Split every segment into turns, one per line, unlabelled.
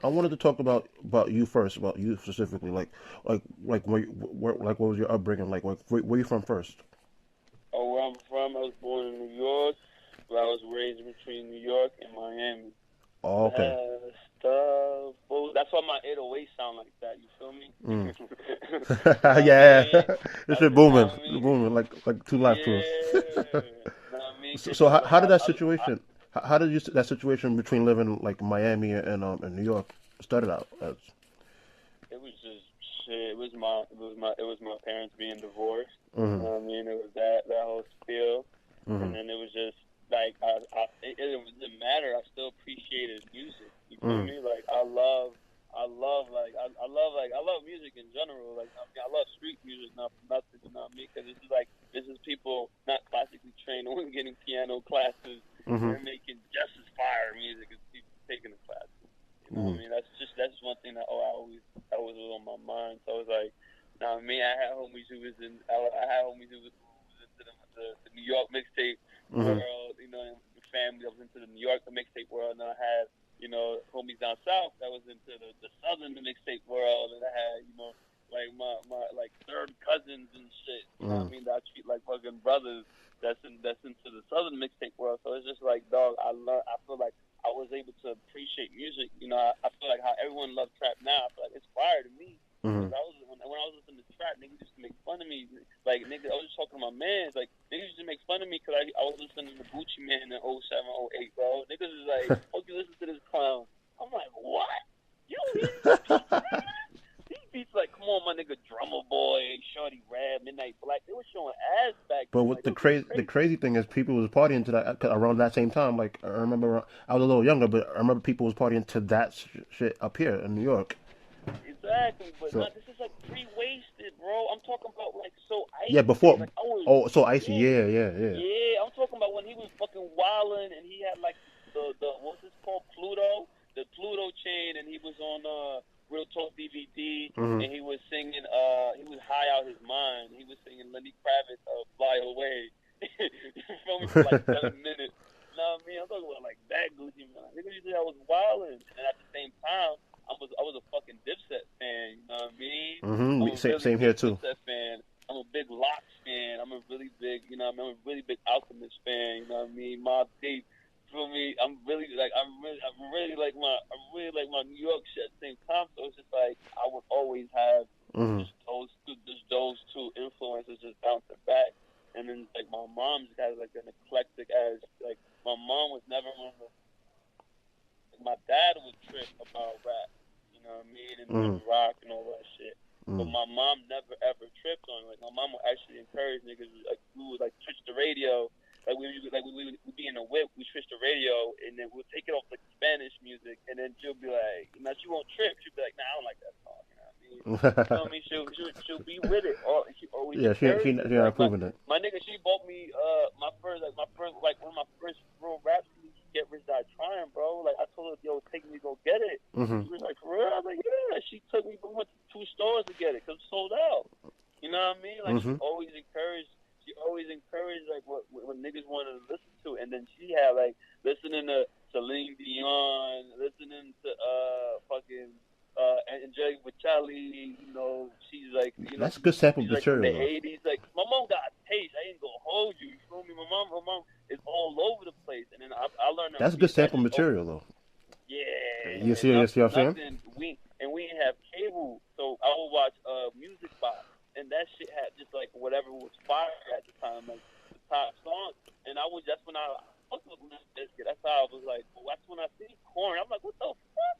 I wanted to talk about you first, about you specifically, like what was your upbringing like? Where you from first?
Oh, where I'm from, I was born in New York, but I was raised between New York and Miami.
Oh, okay.
Best stuff. Well, that's why my 808 sound like that. You feel me?
Mm.
Know what I
Yeah,
mean?
this
That's
shit
just, know
booming,
what I mean?
booming like two live crews.
Yeah. Know what I mean?
So,
Cause
so
you
how,
like
how did that
I
situation? How did you that situation between living like Miami and New York started out as?
it was just shit. It was my parents being divorced. You
Mm-hmm.
know what I mean? It was that whole spiel, and
Mm-hmm.
then it was just like it didn't matter. I still appreciated music. You feel
Mm-hmm.
me? Like I love music in general. Like I mean, I love street music, not for nothing. You know what I mean? Because this is people not classically trained, only getting piano classes, and
Mm-hmm.
they're making just as fire music as people taking the classes. You know what I
Mm-hmm.
mean? That's just one thing that always was on my mind. So I was like, now me, I had homies who was in I had homies who was into the New York mixtape
Mm-hmm.
world. You know, the family that was into the New York mixtape world, and then I had homies down south that was into the southern mixtape world, and I had like my like third cousins and shit. You know
Mm-hmm.
what I mean? That I treat like fucking brothers. That's into the southern mixtape world. So it's just like, dog. I feel like I was able to appreciate music. I feel like how everyone loves trap now. I feel like it's fire to me.
Mm-hmm.
Because when I was listening to trap, niggas used to make fun of me. Like, nigga, I was just talking to my mans. Like, niggas used to make fun of me because I was listening to Gucci Man in '07, '08, bro. Niggas is like, oh, you listen to this clown. I'm like, what? You don't hear these beats, nigga? These beats like, come on, my nigga, Drummer Boy, Shorty Rab, Midnight Black. They were showing ass back
But
then.
what
Like, they were going
the
crazy.
crazy thing is, people was partying to that around that same time. Like I remember, I was a little younger, but I remember people was partying to that shit up here in New York.
Exactly, but
So
not. This is like pre-wasted, bro. I'm talking about like so
yeah,
icy days.
before.
Like I was,
Oh, so icy.
yeah,
Yeah, yeah, yeah.
yeah. I'm talking about when he was fucking wilding and he had like the what's this called the Pluto chain, and he was on Real Talk DVD,
Hmm.
and he was singing. He was high out his mind. He was singing Lenny Kravitz, "Fly Away." You feel me for like 7 minutes. You know what I mean? I'm talking about like that Gucci man. Nigga, you think I was wilding, and at the same time. I was a fucking Dipset fan. You know what I mean?
Hmm.
I'm a
Same,
really
same here
big
too.
Dipset fan. I'm a big Locks fan. I'm a really big, I'm a really big Alchemist fan. You know what I mean? Mobb Deep. Feel me? I really like my New York shit at the same time. So it's just like I would always have
Hmm.
just those two influences just bouncing back. And then like my mom's got like an eclectic as like my mom was never one of the my dad would trip about rap, you know what I mean, and
Hmm.
rock and all that shit. But
Hmm.
my mom never ever tripped on it. Like my mom would actually encourage niggas like we would like switch the radio. We'd be in a whip, we switch the radio and then we'll take it off like Spanish music and then she'll be like, now she won't trip. She'll be like, nah, I don't like that song, you know what I mean? You feel me? She'll be with it. Or she always
Yeah, she
encourages.
not
Like
proving it.
my nigga, she bought me my first like one of my first real rap CDs, Get Rich Die Trying, bro. Like I told her, yo, take me to go get it.
Hmm.
She was like, for real? I was like, yeah. She took me, we went to two stores to get it because it sold out. You know what I mean? Like
Hmm.
she always encouraged like what niggas wanted to listen to, and then she had like listening to Celine Dion, listening to fucking Angelique Bocelli. She's like
That's good sample
she's like from the
material though.
'80s. Like my mom got taste. I ain't gonna hold you. You feel me? My mom is all over the place, and then I learned to
That's good
respect.
sample material though. You
Yeah,
see, you see what I'm saying?
nothing. We didn't have cable, so I would watch Music Box, and that shit had just like whatever was fire at the time, like the top songs. And that's when I fucked with Limp Bizkit. That's how I was like, well, that's when I see Corn. I'm like, what the fuck?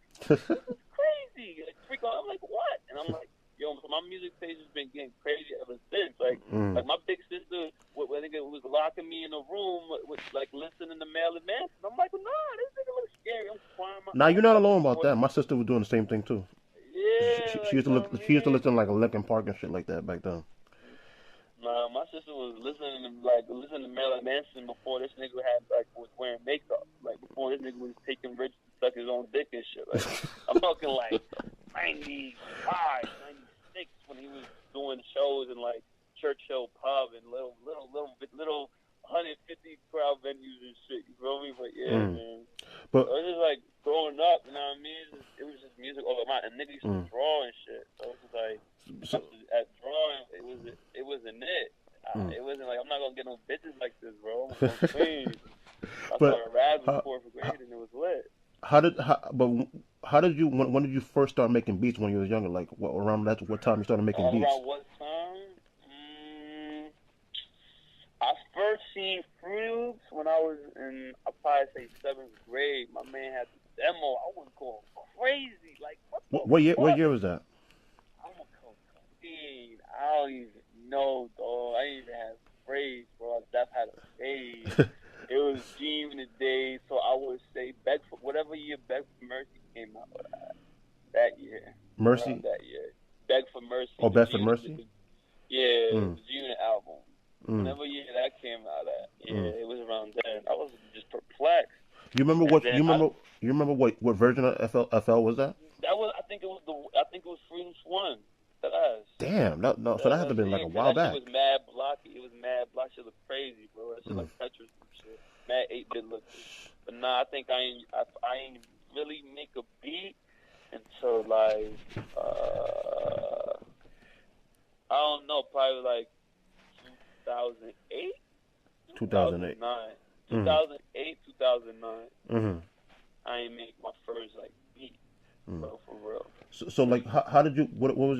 This is crazy. Like freak out. I'm like, what? And I'm like, yo, so my music page has been getting crazy ever since.
Mm.
Like my big sister, I think it was locking me in a room with like listening to Marilyn Manson. I'm like, nah, this nigga looks scary. I'm crying my
Now you're
eyes
not
out
alone about
before.
that. My sister was doing the same thing too.
Yeah,
She
like
used to
no
she used to
man.
listen to like a Linkin Park and shit like that back then.
Nah, my sister was listening to Marilyn Manson before this nigga was wearing makeup. Like before this nigga was taking Rich to suck his own dick and shit. Like I'm talking like 95, 96 when he was doing shows in like Churchill Pub and little 150 crowd venues and shit. You feel me? But yeah,
Mm.
man.
But
So it's just like growing up. You know what I mean? It was just to
Mm.
draw and shit. So it was like
So,
at drawing, it wasn't it.
mm.
It wasn't like I'm not gonna get no bitches like this, bro. I'm gonna go clean. I
But
started rapping
how,
fourth
how,
grade and it was lit.
how did you when did you first start making beats when you was younger? Like what around that what time you started making beats?
Around what time? Mm, I first seen Fruit Loops when I was in, I'll probably say seventh grade. My man had the demo. I was going crazy. Like, what the
What
fuck?
year was that?
I'm a cocaine. I don't even know, dog. I didn't even have braids, bro. I just had a fade. It was Gene in the day, so I would say Beg for whatever year Beg for Mercy came out that year, around
Mercy
that year. Beg for Mercy,
or
the
Bedford
G Unit,
Mercy?
yeah,
Mm.
the G Unit album.
Mm.
Whenever year that came out at,
Mm.
yeah, it was around then. I was just perplexed,
You remember
and
what
then I
you remember what version of FL was that?
that was I think it was Freedom's One. That ass.
Damn, no, so that had to have been like a
Cause
while
that shit
back.
was mad blocky. It was mad block. Shit looked crazy, bro. That shit
Mm.
like Tetris and shit. Mad 8-bit looking. But nah, I think I ain't really make a beat until like I don't know, probably like 2008,
2008.
2009,
Mm.
2008, 2009.
Mm.
I ain't make my first like beat,
Mm.
bro, for real.
So like how did you what was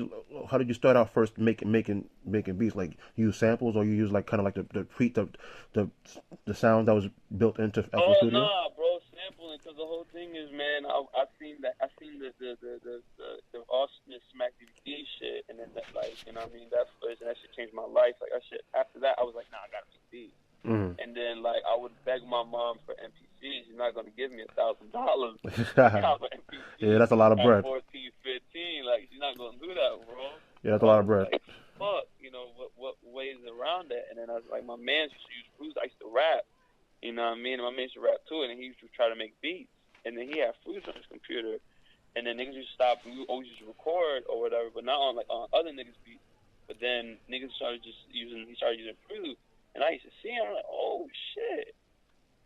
how did you start out first making beats? Like you use samples or you use like kind of like the tweet the the sound that was built into FL
Oh
Studio?
nah, bro, sampling. Cause the whole thing is, man, I seen the Austin Smack DVD shit, and then that, like, you know what I mean, that first, and that shit changed my life. Like that shit. After that, I was like, nah, I gotta make beats.
Mm.
And then like I would beg my mom for MPCs. She's not gonna give me $1,000
Yeah,
for MPCs
that's a lot of
at
bread.
14, 15. Like she's not gonna do that, bro.
Yeah, that's
So
a
I
lot of
was
bread.
like, fuck, you know what ways around that? And then I was like, my man used to use Fruits. I used to rap. You know what I mean? And my man used to rap too, and he used to try to make beats. And then he had Fruits on his computer, and then niggas used to stop. We always used to record or whatever, but not on like on other niggas' beats. But then niggas started just using. He started using Fruits, and I used to see him. I'm like, oh shit.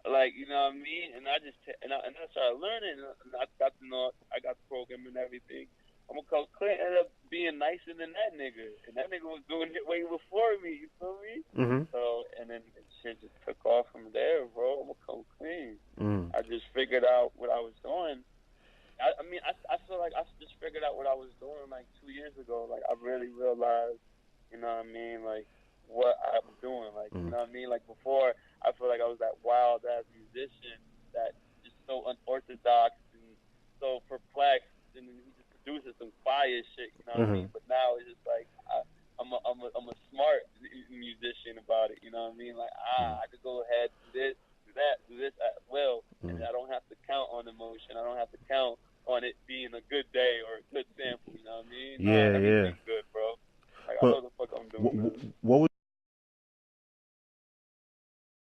Like, you know what I mean? And I just and I started learning, and I got to know, I got the program and everything. I'm gonna call Clint ended up being nicer than that nigga, and that nigga was doing it way before me. You feel me?
Mm-hmm.
So and then shit just took off from there, bro. I'm gonna come clean.
Mm.
I just figured out what I was doing. I mean, I feel like I just figured out what I was doing like 2 years ago. Like I really realized, you know what I mean? Like what I'm doing. Like, you
Mm.
know what I mean? Like before, I feel like I was that wild ass musician that just so unorthodox and so perplexed, and then he just produces some fire shit. You know what I
Mm-hmm.
mean? But now it's just like I'm a smart musician about it. You know what I mean? Like
Mm.
I could go ahead do this, do this at will, and
Mm.
I don't have to count on emotion. I don't have to count on it being a good day or a good sample. You know what I mean?
Yeah, yeah.
Everything